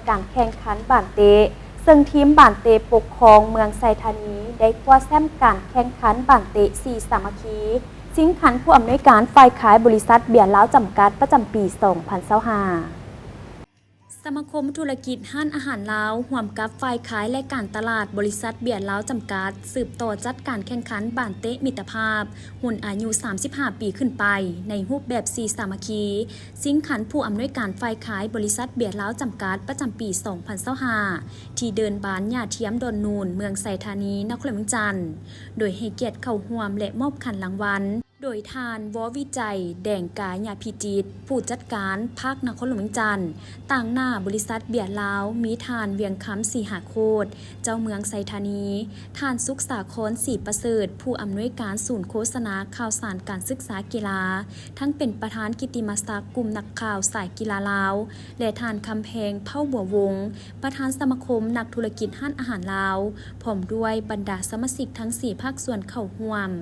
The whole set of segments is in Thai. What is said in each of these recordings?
การแข่งขันบานเตะซึ่งทีมบานเตะปกครองเมืองไซธานีได้คว้าแชมป์การแข่งขันบานเตะ4สามัคคีชิงขันผู้อำนวยการฝ่ายขายบริษัทเบียร์ล้าวจำกัดประจำปี 2025 สมาคมธุรกิจห้านอาหารลาวร่วมกับฝ่ายขายและการตลาดบริษัทเบียร์ล้าวจำกัดสืบต่อจัดการแข่งขันบานเตะมิตรภาพหุ่นอายุ 35 ปีขึ้นไปในรูปแบบ4สามัคคีชิงขันผู้อำนวยการฝ่ายขายบริษัทเบียร์ล้าวจำกัดประจำปี 2025 ที่เดินบานหญ้าเทียมดอนนูนเมืองไซธานีนครเมืองจันทร์โดยให้เกียรติเข้าร่วมและมอบขันรางวัลโดยทานววิจัยแดงกายาพิจิตผู้จัดการภาคนครหลวงจันทร์ต่างหน้าบริษัทเบียร์ลาวมีทานเวียงคำสีหาโคตรเจ้าเมืองไซธานีทานสุขสาครสีประเสริฐผู้อำนวยการศูนย์โฆษณาข่าวสารการศึกษากีฬาทั้งเป็นประธานกิตติมศักดิ์กลุ่มนักข่าวสายกีฬาลาวและทานคำแพงเผ่าบัววงศ์ประธานสมาคมนักธุรกิจห้านอาหารลาวพร้อมด้วยบรรดาสมาชิกทั้ง4ภาคส่วนเข้าร่วม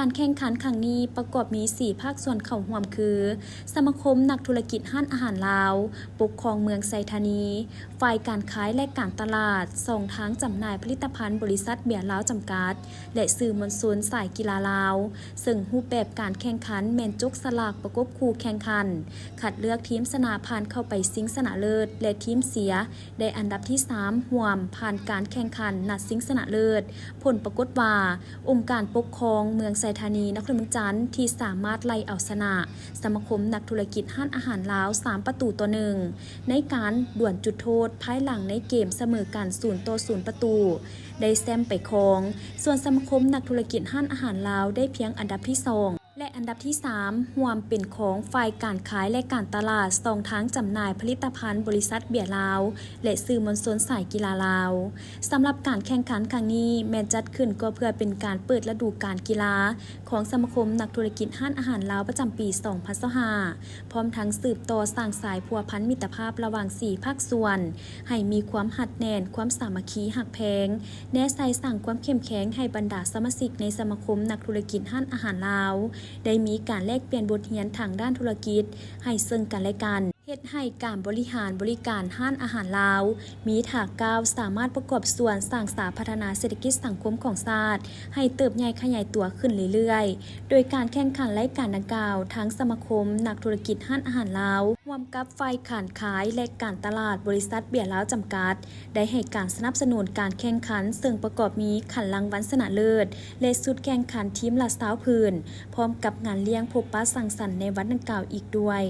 การแข่งขันครั้งนี้ประกอบมี4ภาคส่วนเข้าร่วมคือสมาคมนักธุรกิจห้านอาหารลาวปกครองเมืองไซธานีฝ่ายการขายและการตลาดส่งทางจำหน่ายผลิตภัณฑ์บริษัทเบียร์ลาวจำกัดและสื่อมวลชนสายกีฬาลาวซึ่งรูปแบบการแข่งขันแม่นจกสลากประกบคู่แข่งขันคัดเลือกทีมชนะผ่านเข้าไปชิงชนะเลิศและทีมเสียได้อันดับที่3ร่วมผ่านการแข่งขันนัดชิงชนะเลิศผลปรากฏว่าองค์การปกครองเมืองไซธานีนครเมืองจันทร์ที่สามารถไล่เอาชนะสมาคมนักธุรกิจห้านอาหารลาว3-1ในการดวลจุดโทษภายหลังในเกมเสมอกัน0-0ประตูได้แซมไปครองส่วนสมาคมนักธุรกิจห้านอาหารลาวได้เพียงอันดับที่2และอันดับที่3ร่วมเป็นของฝ่ายการขายและการตลาดส่งทางจำหน่ายผลิตภัณฑ์บริษัทเบียร์ลาวและสื่อมวลชนสายกีฬาลาวสำหรับการแข่งขันครั้งนี้แม้จัดขึ้นก็เพื่อเป็นการเปิดฤดูกาลกีฬาของสมาคมนักธุรกิจห้านอาหารลาวประจำปี 2025 พร้อมทั้งสืบต่อสร้างสายพัวพันมิตรภาพระหว่าง4ภาคส่วนให้มีความหัดแน่นความสามัคคีหักแพงแน่ใส่สั่งความเข้มแข็งให้บรรดาสมาชิกในสมาคมนักธุรกิจห้านอาหารลาวได้มีการแลกเปลี่ยนบทเรียนทางด้านธุรกิจให้ซึ่งกันและกันเฮ็ดให้การบริหารบริการห้านอาหารลาวมีถากก้าวสามารถประกอบส่วนสร้างสรรค์พัฒนาเศรษฐกิจสังคมของชาติให้เติบใหญ่ขยายตัวขึ้นเรื่อยๆโดยการแข่งขันรายการดังกล่าวทั้งสมาคมนักธุรกิจห้านอาหารลาวร่วมกับฝ่ายการขายและการตลาดบริษัทเบียร์ลาวจำกัดได้ให้การสนับสนุนการแข่งขันซึ่งประกอบมีขันรางวัลชนะเลิศและสุดแข่งขันทีมละ20 พื้นพร้อมกับงานเลี้ยงพบปะสังสรรค์ในวันดังกล่าวอีกด้วย